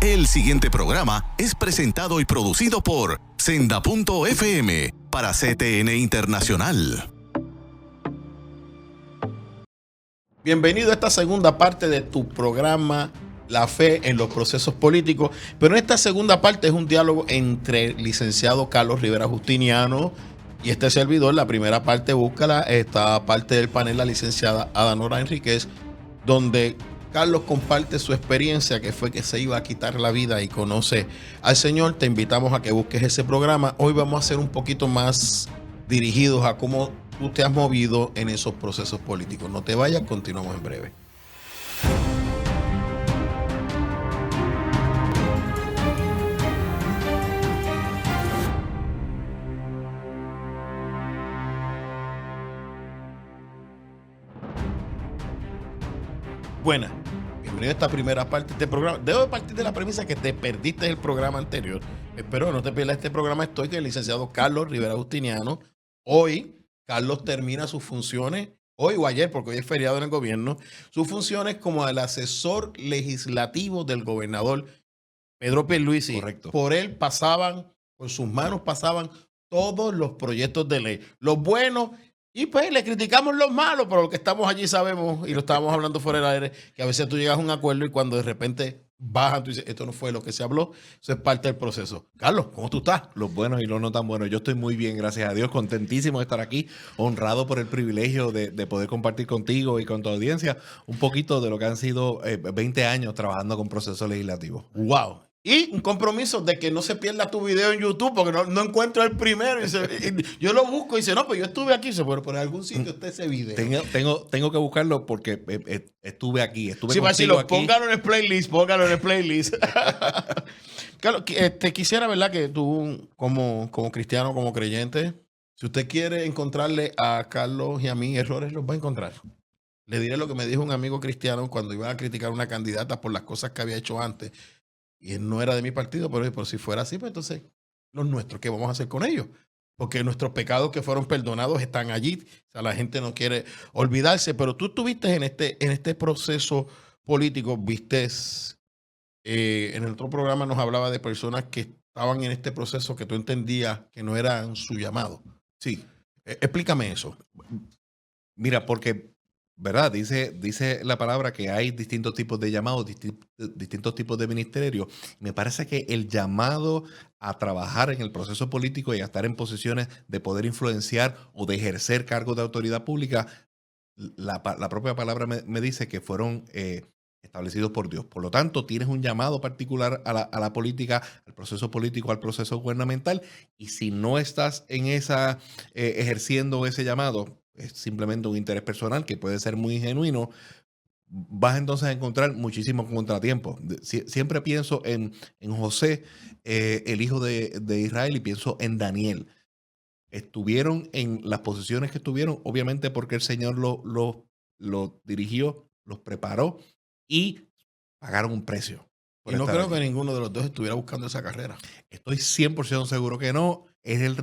El siguiente programa es presentado y producido por Senda.fm para CTN Internacional. Bienvenido a esta segunda parte de tu programa La Fe en los Procesos Políticos. Pero en esta segunda parte es un diálogo entre el licenciado Carlos Rivera Justiniano y este servidor. La primera parte, búscala, esta parte del panel, la licenciada Adanora Enríquez, donde Carlos comparte su experiencia, que fue que se iba a quitar la vida y conoce al Señor. Te invitamos a que busques ese programa. Hoy vamos a ser un poquito más dirigidos a cómo tú te has movido en esos procesos políticos. No te vayas, continuamos en breve. Buenas, bienvenido a esta primera parte de este programa. Debo partir de la premisa que te perdiste el programa anterior. Espero no te pierdas este programa. Estoy con el licenciado Carlos Rivera Justiniano. Hoy, Carlos termina sus funciones, hoy o ayer, porque hoy es feriado en el gobierno, sus funciones como el asesor legislativo del gobernador Pedro Pierluisi. Correcto. Por él pasaban, por sus manos pasaban todos los proyectos de ley, los buenos. Y pues le criticamos los malos, pero los que estamos allí sabemos, y lo estábamos hablando fuera del aire, que a veces tú llegas a un acuerdo y cuando de repente bajan, tú dices, esto no fue lo que se habló, eso es parte del proceso. Carlos, ¿cómo tú estás? Los buenos y los no tan buenos. Yo estoy muy bien, gracias a Dios, contentísimo de estar aquí, honrado por el privilegio de poder compartir contigo y con tu audiencia un poquito de lo que han sido 20 años trabajando con procesos legislativos. ¡Wow! Y un compromiso de que no se pierda tu video en YouTube, porque no encuentro el primero. Y yo lo busco y dice, no, pues yo estuve aquí. Se puede poner algún sitio está ese video. Tengo que buscarlo porque estuve aquí. Estuve sí, contigo aquí. Póngalo en el playlist. Carlos, te quisiera, ¿verdad? Que tú, como cristiano, como creyente, si usted quiere encontrarle a Carlos y a mí errores, los va a encontrar. Le diré lo que me dijo un amigo cristiano cuando iba a criticar a una candidata por las cosas que había hecho antes. Y él no era de mi partido, pero si fuera así, pues entonces los nuestros, ¿qué vamos a hacer con ellos? Porque nuestros pecados que fueron perdonados están allí. O sea, la gente no quiere olvidarse. Pero tú estuviste en este proceso político, viste, en el otro programa nos hablaba de personas que estaban en este proceso que tú entendías que no eran su llamado. Sí. Explícame eso. Mira, porque, ¿verdad? Dice la palabra que hay distintos tipos de llamados, distintos tipos de ministerios. Me parece que el llamado a trabajar en el proceso político y a estar en posiciones de poder influenciar o de ejercer cargos de autoridad pública, la propia palabra me dice que fueron establecidos por Dios. Por lo tanto, tienes un llamado particular a la política, al proceso político, al proceso gubernamental, y si no estás en esa ejerciendo ese llamado, es simplemente un interés personal que puede ser muy genuino, vas entonces a encontrar muchísimos contratiempos. Siempre pienso en José, el hijo de Israel, y pienso en Daniel. Estuvieron en las posiciones que estuvieron, obviamente porque el Señor lo dirigió, los preparó y pagaron un precio. Y no creo que ninguno de los dos estuviera buscando esa carrera. Estoy 100% seguro que no. Es el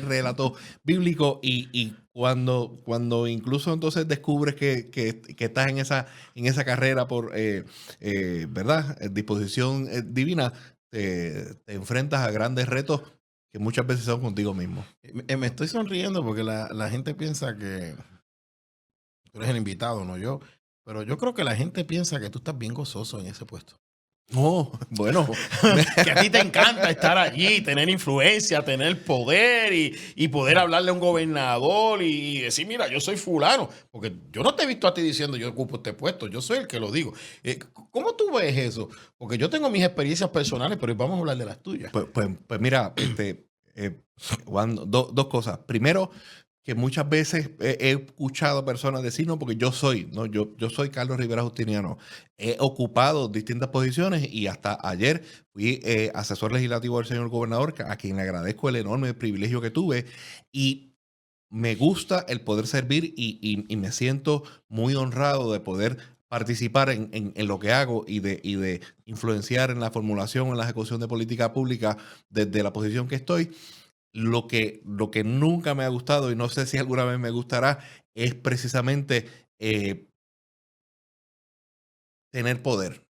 relato bíblico y cuando incluso entonces descubres que estás en esa carrera por ¿verdad? Disposición divina, te enfrentas a grandes retos que muchas veces son contigo mismo. Me estoy sonriendo porque la gente piensa que tú eres el invitado, no yo. Pero yo creo que la gente piensa que tú estás bien gozoso en ese puesto. No, bueno. Que a ti te encanta estar allí, tener influencia, tener poder y poder hablarle a un gobernador y decir, mira, yo soy fulano. Porque yo no te he visto a ti diciendo yo ocupo este puesto, yo soy el que lo digo. ¿Cómo tú ves eso? Porque yo tengo mis experiencias personales, pero vamos a hablar de las tuyas. Pues mira, Juan, dos cosas. Primero, que muchas veces he escuchado a personas decir, no, porque yo soy Carlos Rivera Justiniano. He ocupado distintas posiciones y hasta ayer fui asesor legislativo del señor gobernador, a quien le agradezco el enorme privilegio que tuve. Y me gusta el poder servir y me siento muy honrado de poder participar en lo que hago y de influenciar en la formulación, en la ejecución de política pública desde la posición que estoy. Lo que nunca me ha gustado, y no sé si alguna vez me gustará, es precisamente tener poder.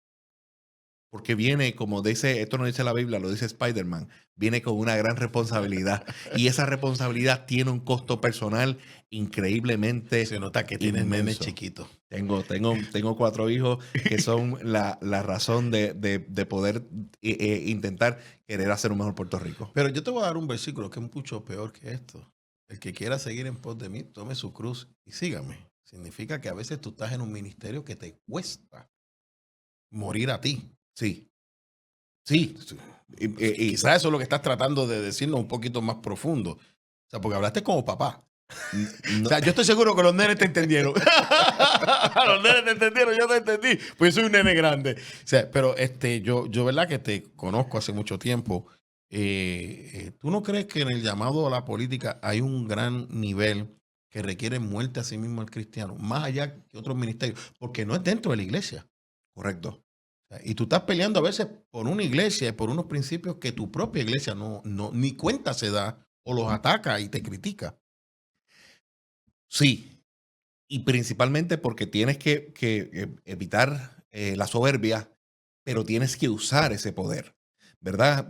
porque viene, como dice, esto no dice la Biblia, lo dice Spider-Man, viene con una gran responsabilidad. Y esa responsabilidad tiene un costo personal increíblemente Se nota que tienes nenes inmenso. chiquitos. Tengo 4 hijos que son la razón de poder intentar querer hacer un mejor Puerto Rico. Pero yo te voy a dar un versículo que es mucho peor que esto. El que quiera seguir en pos de mí, tome su cruz y sígame. Significa que a veces tú estás en un ministerio que te cuesta morir a ti. Sí. Sí. Y Quizás eso es lo que estás tratando de decirnos un poquito más profundo. O sea, porque hablaste como papá. no- O sea, yo estoy seguro que los nenes te entendieron. Los nenes te entendieron, yo te entendí. Pues yo soy un nene grande. O sea, pero yo verdad que te conozco hace mucho tiempo. ¿Tú no crees que en el llamado a la política hay un gran nivel que requiere muerte a sí mismo al cristiano? Más allá que otros ministerios. Porque no es dentro de la iglesia. correcto. O sea, y tú estás peleando a veces por una iglesia y por unos principios que tu propia iglesia ni cuenta se da o los ataca y te critica. Sí. Y principalmente porque tienes que evitar la soberbia, pero tienes que usar ese poder, ¿verdad?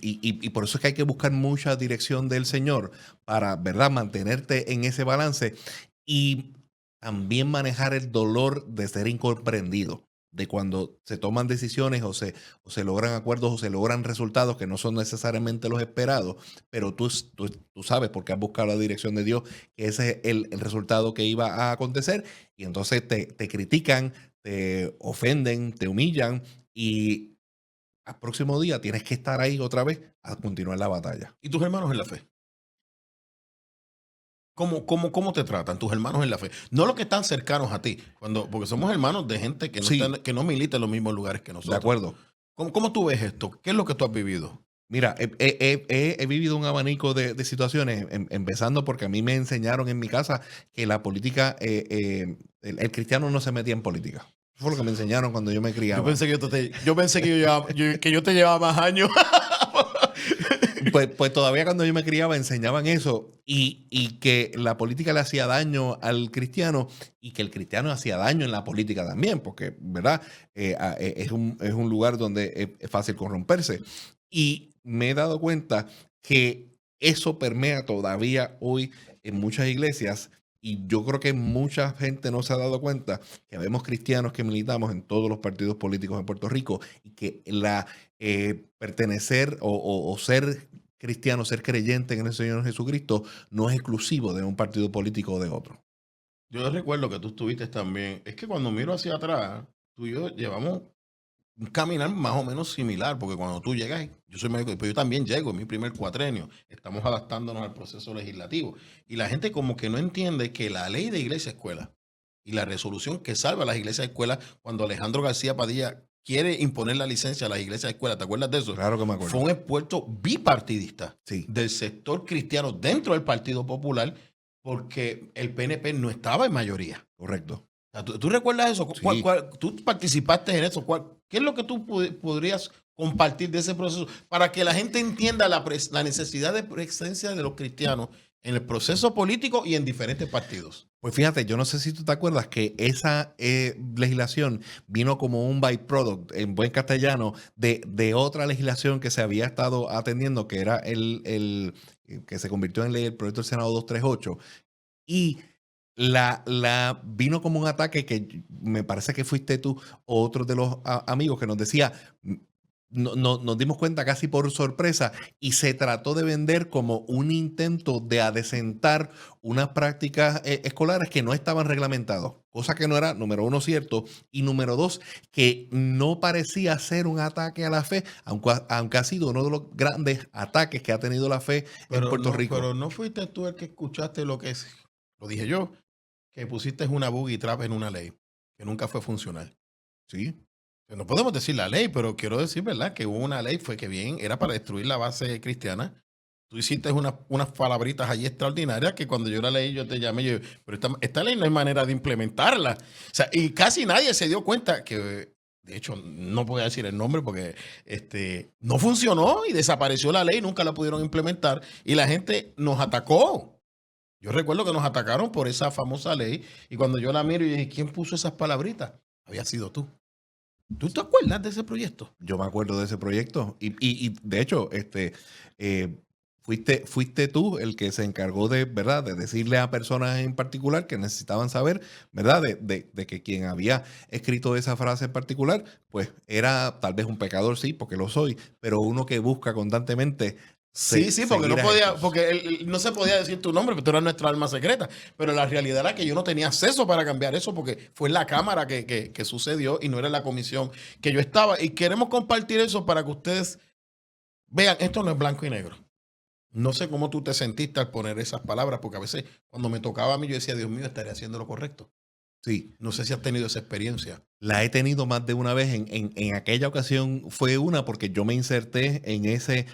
Y por eso es que hay que buscar mucha dirección del Señor para, ¿verdad?, mantenerte en ese balance y también manejar el dolor de ser incomprendido, de cuando se toman decisiones o se logran acuerdos o se logran resultados que no son necesariamente los esperados, pero tú sabes porque has buscado la dirección de Dios que ese es el resultado que iba a acontecer y entonces te critican, te ofenden, te humillan y al próximo día tienes que estar ahí otra vez a continuar la batalla. ¿Y tus hermanos en la fe? ¿Cómo te tratan tus hermanos en la fe? No los que están cercanos a ti, porque somos hermanos de gente que Sí. que no milita en los mismos lugares que nosotros. De acuerdo. ¿Cómo tú ves esto? ¿Qué es lo que tú has vivido? Mira, he vivido un abanico de situaciones, empezando porque a mí me enseñaron en mi casa que la política, el cristiano no se metía en política. Eso fue lo que me enseñaron cuando yo me criaba. Yo pensé que yo te llevaba más años. Pues todavía cuando yo me criaba enseñaban eso y que la política le hacía daño al cristiano y que el cristiano hacía daño en la política también, porque, ¿verdad? Es un lugar donde es fácil corromperse. Y me he dado cuenta que eso permea todavía hoy en muchas iglesias y yo creo que mucha gente no se ha dado cuenta que vemos cristianos que militamos en todos los partidos políticos en Puerto Rico y que pertenecer o ser cristiano, ser creyente en el Señor Jesucristo no es exclusivo de un partido político o de otro. Yo recuerdo que tú estuviste también. Es que cuando miro hacia atrás, tú y yo llevamos un caminar más o menos similar, porque cuando tú llegas, yo soy médico, pero yo también llego en mi primer cuatrenio. Estamos adaptándonos al proceso legislativo. Y la gente como que no entiende que la ley de iglesia-escuela y la resolución que salva a las iglesias-escuelas cuando Alejandro García Padilla quiere imponer la licencia a las iglesias-escuelas, ¿te acuerdas de eso? Claro que me acuerdo. Fue un esfuerzo bipartidista Sí. del sector cristiano dentro del Partido Popular porque el PNP no estaba en mayoría. Correcto. O sea, ¿Tú recuerdas eso? Sí. ¿Tú participaste en eso? ¿Qué es lo que tú podrías compartir de ese proceso para que la gente entienda la necesidad de presencia de los cristianos en el proceso político y en diferentes partidos? Pues fíjate, yo no sé si tú te acuerdas que esa legislación vino como un byproduct, en buen castellano, de otra legislación que se había estado atendiendo, que era el que se convirtió en ley, el proyecto del Senado 238. Y la vino como un ataque que me parece que fuiste tú o otros de los amigos que nos decía, nos dimos cuenta casi por sorpresa y se trató de vender como un intento de adecentar unas prácticas escolares que no estaban reglamentadas, cosa que no era, número uno, cierto, y número dos, que no parecía ser un ataque a la fe, aunque ha sido uno de los grandes ataques que ha tenido la fe en Puerto Rico. Pero no fuiste tú el que escuchaste lo dije yo, que pusiste una boogie trap en una ley que nunca fue funcional. Sí. No podemos decir la ley, pero quiero decir, ¿verdad? Que hubo una ley, fue que bien, era para destruir la base cristiana. Tú hiciste unas palabritas allí extraordinarias que cuando yo la leí, yo te llamé, pero esta ley no hay manera de implementarla. O sea, y casi nadie se dio cuenta que, de hecho, no voy a decir el nombre porque no funcionó y desapareció la ley, nunca la pudieron implementar y la gente nos atacó. Yo recuerdo que nos atacaron por esa famosa ley y cuando yo la miro y dije, ¿quién puso esas palabritas? Había sido tú. ¿Tú te acuerdas de ese proyecto? Yo me acuerdo de ese proyecto y de hecho, fuiste tú el que se encargó de, ¿verdad?, de decirle a personas en particular que necesitaban saber, ¿verdad?, de que quien había escrito esa frase en particular, pues era tal vez un pecador, sí, porque lo soy, pero uno que busca constantemente. Sí, porque no seguir a podía, Jesús. porque no se podía decir tu nombre, pero tú eras nuestra alma secreta. Pero la realidad era que yo no tenía acceso para cambiar eso, porque fue en la Cámara que sucedió y no era en la comisión que yo estaba. Y queremos compartir eso para que ustedes vean, esto no es blanco y negro. No sé cómo tú te sentiste al poner esas palabras, porque a veces cuando me tocaba a mí yo decía, Dios mío, estaré haciendo lo correcto. Sí. No sé si has tenido esa experiencia. La he tenido más de una vez. En aquella ocasión fue una porque yo me inserté en ese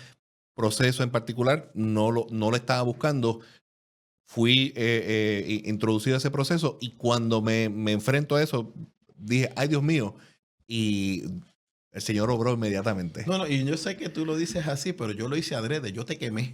proceso en particular, no lo estaba buscando, fui introducido a ese proceso y cuando me enfrento a eso, dije, ay Dios mío, y el Señor obró inmediatamente. No, y yo sé que tú lo dices así, pero yo lo hice adrede, yo te quemé.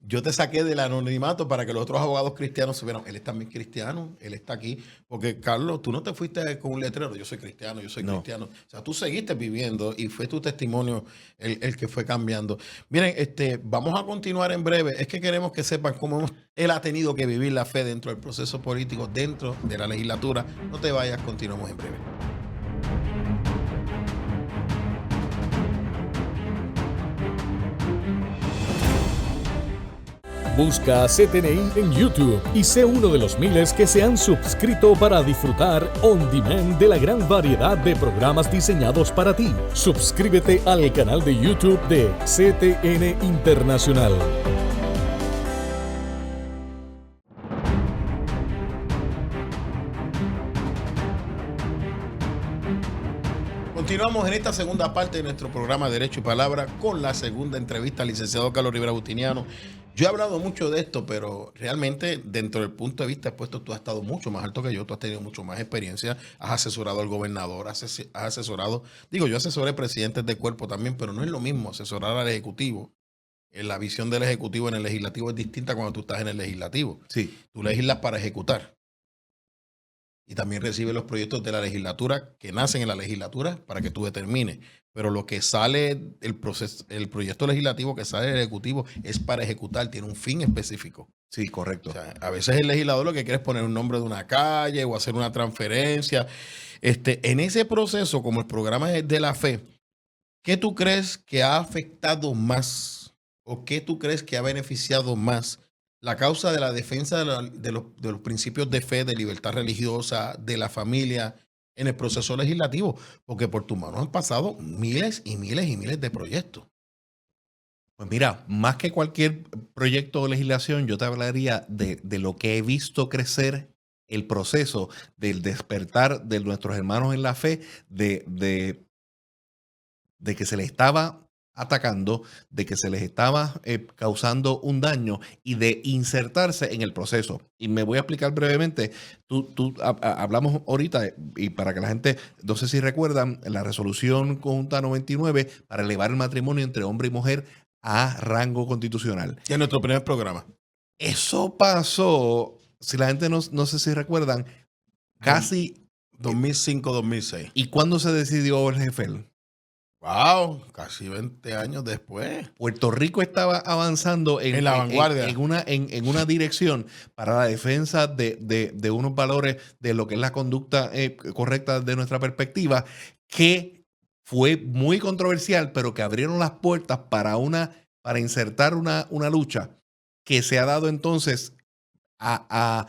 Yo te saqué del anonimato para que los otros abogados cristianos supieran, él es también cristiano, él está aquí. Porque, Carlos, tú no te fuiste con un letrero, yo soy cristiano, yo soy cristiano. O sea, tú seguiste viviendo y fue tu testimonio el que fue cambiando. Miren, vamos a continuar en breve. Es que queremos que sepan cómo él ha tenido que vivir la fe dentro del proceso político, dentro de la legislatura. No te vayas, continuamos en breve. Busca CTNI en YouTube y sé uno de los miles que se han suscrito para disfrutar on demand de la gran variedad de programas diseñados para ti. Suscríbete al canal de YouTube de CTN Internacional. Continuamos en esta segunda parte de nuestro programa Derecho y Palabra con la segunda entrevista al licenciado Carlos Rivera Justiniano. Yo he hablado mucho de esto, pero realmente dentro del punto de vista expuesto tú has estado mucho más alto que yo, tú has tenido mucho más experiencia, has asesorado al gobernador, has asesorado, yo asesoré presidentes de cuerpo también, pero no es lo mismo asesorar al ejecutivo. La visión del ejecutivo en el legislativo es distinta cuando tú estás en el legislativo. Sí. Tú legislas para ejecutar. Y también recibe los proyectos de la legislatura que nacen en la legislatura para que tú determines. Pero lo que sale, el proyecto legislativo que sale del Ejecutivo es para ejecutar, tiene un fin específico. Sí, correcto. O sea, a veces el legislador lo que quiere es poner un nombre de una calle o hacer una transferencia. En ese proceso, como el programa es de la fe, ¿qué tú crees que ha afectado más o qué tú crees que ha beneficiado más la causa de la defensa de los principios de fe, de libertad religiosa, de la familia en el proceso legislativo? Porque por tus manos han pasado miles y miles y miles de proyectos. Pues mira, más que cualquier proyecto o legislación, yo te hablaría de lo que he visto crecer el proceso del despertar de nuestros hermanos en la fe, de que se les estaba atacando, de que se les estaba causando un daño y de insertarse en el proceso. Y me voy a explicar brevemente. Hablamos ahorita, y para que la gente, no sé si recuerdan, la resolución conjunta 99 para elevar el matrimonio entre hombre y mujer a rango constitucional. Y en nuestro primer programa. Eso pasó, si la gente no sé si recuerdan, casi 2005-2006. ¿Y cuándo se decidió el Jefel? Wow, casi 20 años después. Puerto Rico estaba avanzando en la vanguardia. En una dirección para la defensa de unos valores de lo que es la conducta correcta de nuestra perspectiva, que fue muy controversial, pero que abrieron las puertas para insertar una lucha que se ha dado entonces a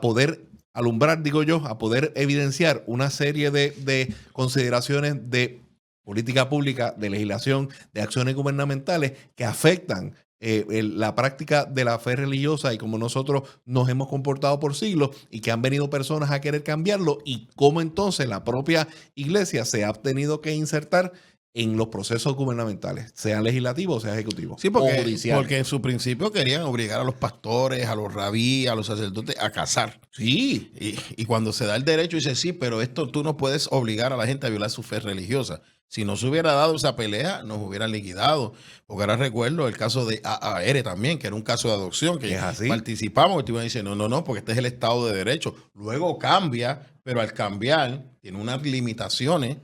poder alumbrar, digo yo, a poder evidenciar una serie de consideraciones de política pública, de legislación, de acciones gubernamentales que afectan la práctica de la fe religiosa y cómo nosotros nos hemos comportado por siglos y que han venido personas a querer cambiarlo y cómo entonces la propia iglesia se ha tenido que insertar en los procesos gubernamentales, sea legislativo, sea ejecutivo. Sí, o judicial. Porque en su principio querían obligar a los pastores, a los rabíes, a los sacerdotes a casar. Sí. Y cuando se da el derecho dice, sí, pero esto tú no puedes obligar a la gente a violar su fe religiosa. Si no se hubiera dado esa pelea, nos hubieran liquidado. Porque ahora recuerdo el caso de AAR también, que era un caso de adopción, que participamos y te iban a decir, no, porque este es el Estado de Derecho. Luego cambia, pero al cambiar tiene unas limitaciones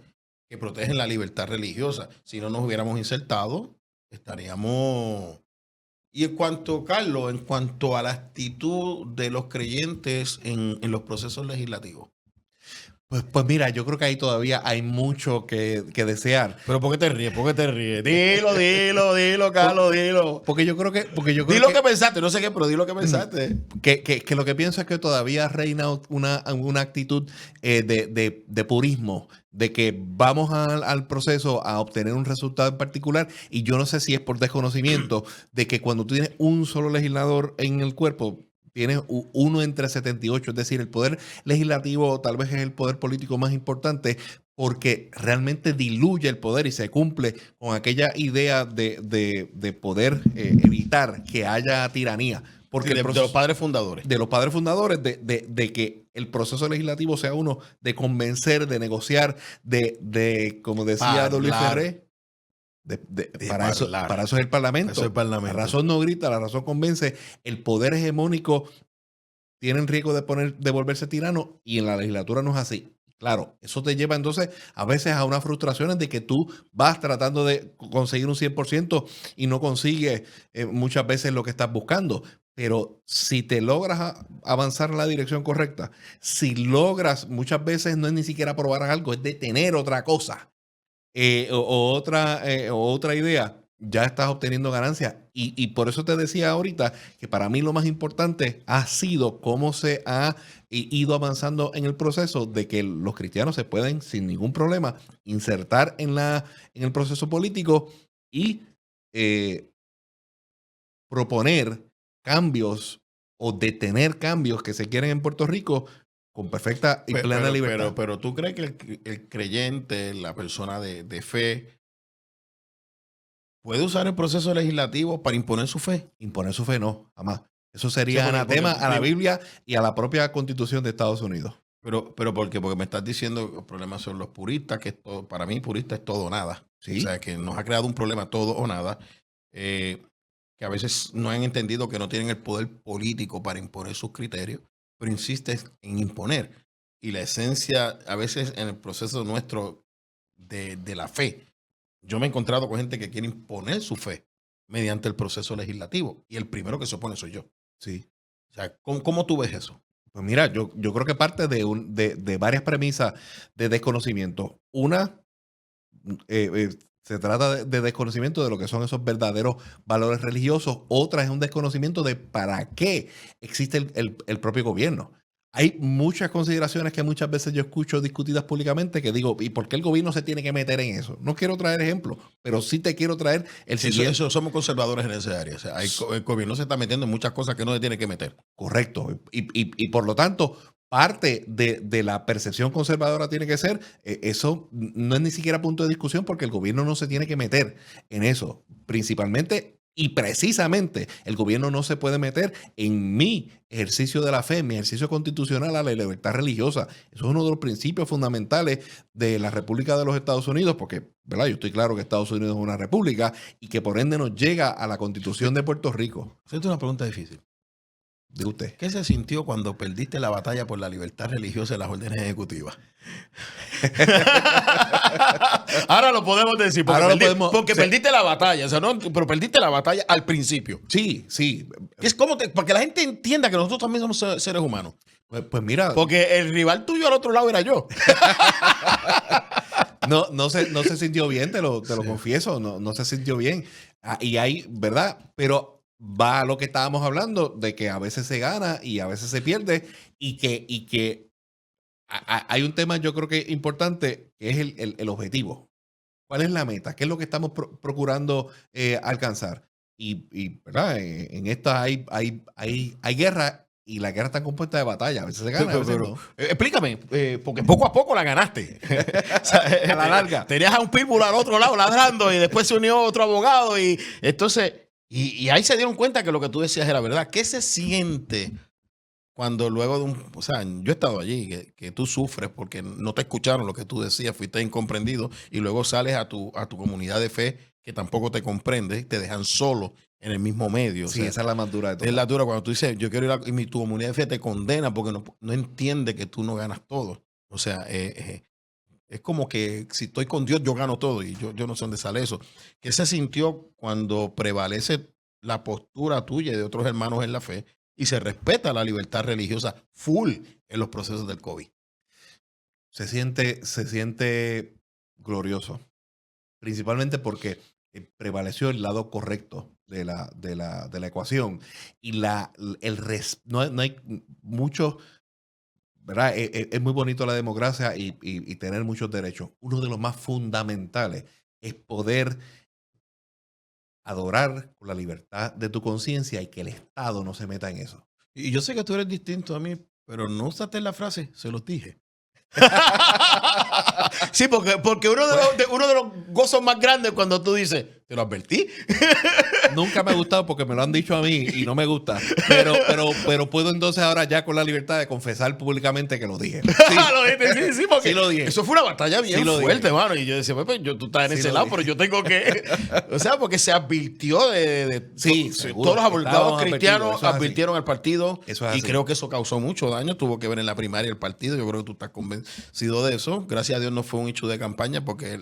que protegen la libertad religiosa. Si no nos hubiéramos insertado, estaríamos... Y en cuanto, Carlos, en cuanto a la actitud de los creyentes en los procesos legislativos. Pues mira, yo creo que ahí todavía hay mucho que desear. Pero ¿por qué te ríes? ¿Por qué te ríes? Dilo, Carlos, dilo. Porque yo creo que... Di lo que pensaste, no sé qué, pero di lo que pensaste. Que lo que pienso es que todavía reina una actitud de purismo, de que vamos al proceso a obtener un resultado en particular, y yo no sé si es por desconocimiento de que cuando tú tienes un solo legislador en el cuerpo, tienes uno entre 78, es decir, el poder legislativo tal vez es el poder político más importante, porque realmente diluye el poder y se cumple con aquella idea de poder evitar que haya tiranía. Porque de los padres fundadores. De los padres fundadores, de que el proceso legislativo sea uno de convencer, de negociar, como decía W. Ferré, para eso es el Parlamento. Eso es el Parlamento. La razón no grita, la razón convence. El poder hegemónico tiene el riesgo de volverse tirano, y en la legislatura no es así. Claro, eso te lleva entonces a veces a unas frustraciones de que tú vas tratando de conseguir un 100% y no consigues muchas veces lo que estás buscando. Pero si te logras avanzar en la dirección correcta, si logras, muchas veces no es ni siquiera aprobar algo, es detener otra cosa o otra idea, ya estás obteniendo ganancias. Y por eso te decía ahorita que para mí lo más importante ha sido cómo se ha ido avanzando en el proceso de que los cristianos se pueden sin ningún problema insertar en el proceso político y proponer cambios o detener cambios que se quieren en Puerto Rico con perfecta y plena libertad. Pero tú crees que el creyente, la persona de fe, ¿puede usar el proceso legislativo para imponer su fe? Imponer su fe no, jamás. Eso sería anatema a la Biblia y a la propia Constitución de Estados Unidos. Pero ¿por qué? Porque me estás diciendo que los problemas son los puristas, que para mí purista es todo o nada. ¿Sí? O sea, que nos ha creado un problema todo o nada. Que a veces no han entendido que no tienen el poder político para imponer sus criterios, pero insistes en imponer. Y la esencia, a veces en el proceso nuestro de la fe, yo me he encontrado con gente que quiere imponer su fe mediante el proceso legislativo, y el primero que se opone soy yo. Sí. O sea, ¿cómo tú ves eso? Pues mira, yo creo que parte de varias premisas de desconocimiento. Una, se trata de desconocimiento de lo que son esos verdaderos valores religiosos. Otra es un desconocimiento de para qué existe el propio gobierno. Hay muchas consideraciones que muchas veces yo escucho discutidas públicamente que digo, ¿y por qué el gobierno se tiene que meter en eso? No quiero traer ejemplos, pero sí te quiero traer el siguiente. Eso, somos conservadores en esa área. O sea, el gobierno se está metiendo en muchas cosas que no se tiene que meter. Correcto. Y por lo tanto, parte de la percepción conservadora tiene que ser, eso no es ni siquiera punto de discusión, porque el gobierno no se tiene que meter en eso. Principalmente y precisamente el gobierno no se puede meter en mi ejercicio de la fe, en mi ejercicio constitucional a la libertad religiosa. Eso es uno de los principios fundamentales de la República de los Estados Unidos, porque, ¿verdad? Yo estoy claro que Estados Unidos es una república y que por ende nos llega a la Constitución de Puerto Rico. Esa es una pregunta difícil. De usted. ¿Qué se sintió cuando perdiste la batalla por la libertad religiosa en las órdenes ejecutivas? Ahora lo podemos decir, porque perdiste la batalla, o sea, no, pero perdiste la batalla al principio. Sí, sí. Es como para que la gente entienda que nosotros también somos seres humanos. Pues mira. Porque el rival tuyo al otro lado era yo. No se sintió bien, te lo confieso, no se sintió bien. Y hay, ¿verdad? Pero va a lo que estábamos hablando, de que a veces se gana y a veces se pierde, y que hay un tema, yo creo que importante, que es el objetivo. ¿Cuál es la meta? ¿Qué es lo que estamos procurando alcanzar? Y ¿verdad? En esta hay guerra, y la guerra está compuesta de batallas. A veces se gana, a veces no. Explícame, porque poco a poco la ganaste. O sea, a la larga. Tenías a un pitbull al otro lado ladrando, y después se unió otro abogado, y entonces... Y ahí se dieron cuenta que lo que tú decías era verdad. ¿Qué se siente cuando luego de o sea, yo he estado allí, que tú sufres porque no te escucharon lo que tú decías, fuiste incomprendido, y luego sales a tu comunidad de fe que tampoco te comprende, te dejan solo en el mismo medio? Sí, o sea, esa es la más dura de todo. Es la dura cuando tú dices, yo quiero ir y tu comunidad de fe te condena porque no entiende que tú no ganas todo. O sea, Es como que si estoy con Dios, yo gano todo. Y yo no sé dónde sale eso. ¿Qué se sintió cuando prevalece la postura tuya y de otros hermanos en la fe y se respeta la libertad religiosa full en los procesos del COVID? Se siente glorioso, principalmente porque prevaleció el lado correcto de la ecuación y no hay mucho, ¿verdad? Es muy bonito la democracia y tener muchos derechos. Uno de los más fundamentales es poder adorar con la libertad de tu conciencia y que el Estado no se meta en eso. Y yo sé que tú eres distinto a mí, pero no usaste la frase, se los dije. Sí, porque uno de los gozos más grandes es cuando tú dices, te lo advertí. Nunca me ha gustado porque me lo han dicho a mí y no me gusta. Pero puedo entonces ahora ya con la libertad de confesar públicamente que lo dije. Sí, sí, porque sí lo dije. Eso fue una batalla bien fuerte, dije. mano. Y yo decía, pues tú estás en Sí ese lo lado, dije. pero yo tengo que... O sea, porque se advirtió Sí, todos seguro. los abogados Estábamos cristianos advertidos, eso es advirtieron al partido. Eso es Y así. creo que eso causó mucho daño. Tuvo que ver en la primaria el partido. Yo creo que tú estás convencido de eso. Gracias a Dios no fue un hecho de campaña porque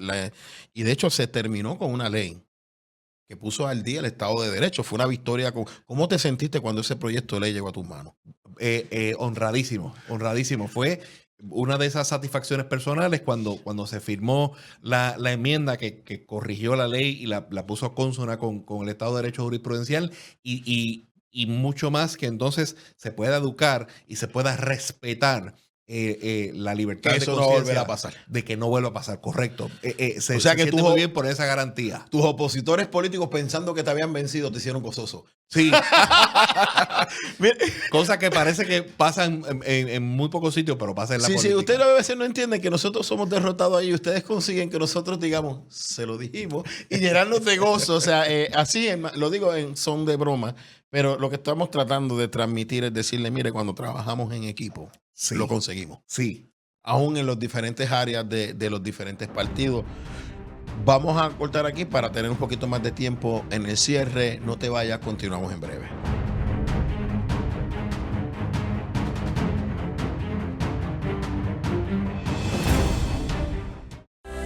y de hecho se terminó con una ley que puso al día el Estado de Derecho. Fue una victoria. ¿Cómo te sentiste cuando ese proyecto de ley llegó a tus manos? Honradísimo. Fue una de esas satisfacciones personales cuando se firmó la enmienda que corrigió la ley y la puso consona con el Estado de Derecho jurisprudencial y mucho más, que entonces se pueda educar y se pueda respetar la libertad Que de eso no va a conciencia, volver a pasar. de que no vuelva a pasar, correcto. O sea Se que siente muy bien por esa garantía. Tus opositores políticos, pensando que te habían vencido, te hicieron gozoso. Sí. Cosa que parece que pasa en muy pocos sitios, pero pasa en la política. Sí, ustedes a veces no entienden que nosotros somos derrotados ahí. Ustedes consiguen que nosotros digamos, se lo dijimos, y llenarnos de gozo. O sea, así, lo digo en son de broma, pero lo que estamos tratando de transmitir es decirle, mire, cuando trabajamos en equipo, Sí. lo conseguimos. Sí. Aún en las diferentes áreas de los diferentes partidos. Vamos a cortar aquí para tener un poquito más de tiempo en el cierre. No te vayas, continuamos en breve.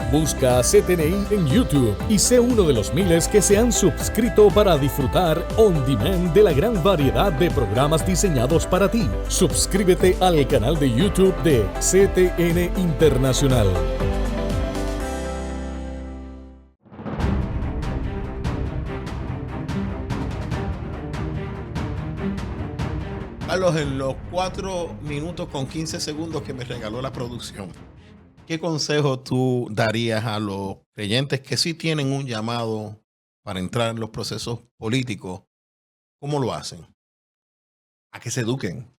Busca CTNI en YouTube y sé uno de los miles que se han suscrito para disfrutar on demand de la gran variedad de programas diseñados para ti. Suscríbete al canal de YouTube de CTN Internacional. Carlos, en los 4 minutos con 15 segundos que me regaló la producción, ¿qué consejo tú darías a los creyentes que sí tienen un llamado para entrar en los procesos políticos? ¿Cómo lo hacen? A que se eduquen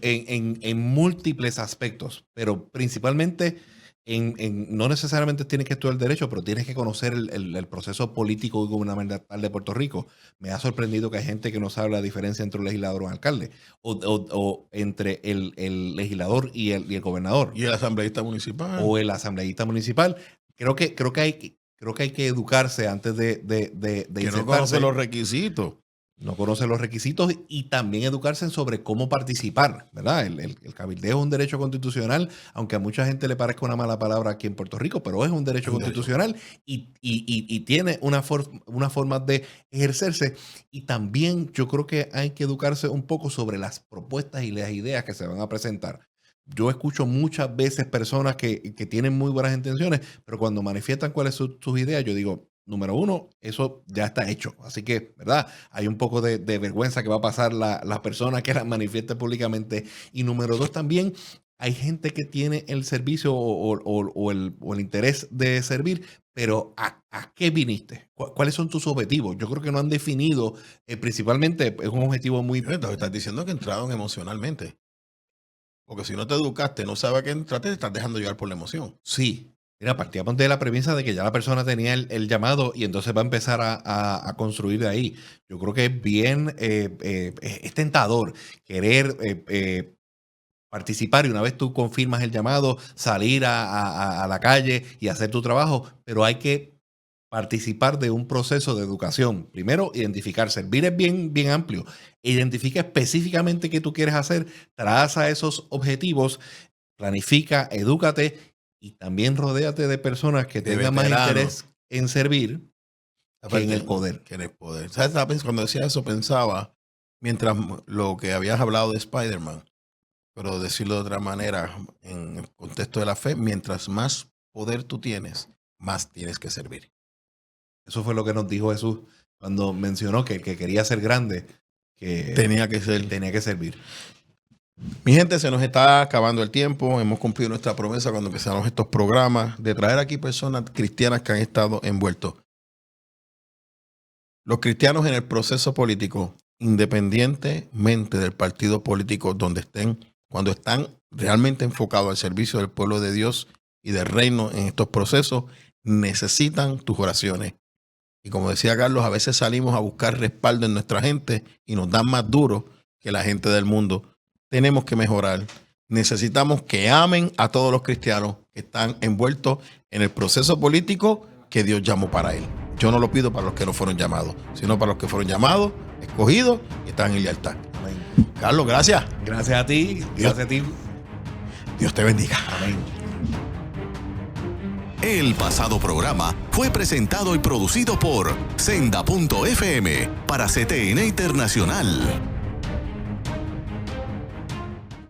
en múltiples aspectos, pero principalmente no necesariamente tienes que estudiar derecho, pero tienes que conocer el proceso político y gubernamental de Puerto Rico. Me ha sorprendido que hay gente que no sabe la diferencia entre un legislador y un alcalde, o entre el legislador y el gobernador. ¿Y el asambleísta municipal? O el asambleísta municipal. Creo que hay que educarse antes de que no insertarse. conoce los requisitos. No conoce los requisitos y también educarse sobre cómo participar, ¿verdad? El cabildeo es un derecho constitucional, aunque a mucha gente le parezca una mala palabra aquí en Puerto Rico, pero es un derecho constitucional y tiene una forma de ejercerse. Y también yo creo que hay que educarse un poco sobre las propuestas y las ideas que se van a presentar. Yo escucho muchas veces personas que tienen muy buenas intenciones, pero cuando manifiestan cuáles son sus ideas, yo digo, número uno, eso ya está hecho. Así que, ¿verdad? Hay un poco de vergüenza que va a pasar las personas que las manifiesten públicamente. Y número dos, también hay gente que tiene el servicio o el interés de servir, pero ¿a qué viniste? ¿Cuáles son tus objetivos? Yo creo que no han definido, principalmente, es un objetivo muy... Estás diciendo que entraron emocionalmente. Porque si no te educaste, no sabes a qué entraste, te estás dejando llevar por la emoción. Sí. Mira, partíamos de la premisa de que ya la persona tenía el llamado y entonces va a empezar a construir de ahí. Yo creo que es bien, es tentador querer participar y una vez tú confirmas el llamado, salir a la calle y hacer tu trabajo, pero hay que participar de un proceso de educación. Primero, identificar. Servir es bien amplio. Identifica específicamente qué tú quieres hacer, traza esos objetivos, planifica, edúcate Y también rodéate de personas que De tengan más veteranos. interés en servir que Aparte, en el poder. Que en el poder. ¿Sabes? Cuando decía eso pensaba, mientras lo que habías hablado de Spider-Man, pero decirlo de otra manera, en el contexto de la fe, mientras más poder tú tienes, más tienes que servir. Eso fue lo que nos dijo Jesús cuando mencionó que el que quería ser grande, que Tenía que ser. tenía que servir. Mi gente, se nos está acabando el tiempo. Hemos cumplido nuestra promesa cuando empezamos estos programas de traer aquí personas cristianas que han estado envueltos. Los cristianos en el proceso político, independientemente del partido político donde estén, cuando están realmente enfocados al servicio del pueblo de Dios y del reino en estos procesos, necesitan tus oraciones. Y como decía Carlos, a veces salimos a buscar respaldo en nuestra gente y nos dan más duro que la gente del mundo. Tenemos que mejorar. Necesitamos que amen a todos los cristianos que están envueltos en el proceso político que Dios llamó para él. Yo no lo pido para los que no fueron llamados, sino para los que fueron llamados, escogidos y están en lealtad. Amén. Carlos, gracias. Gracias a ti. Gracias a ti. Dios te bendiga. Amén. El pasado programa fue presentado y producido por Senda.fm para CTN Internacional.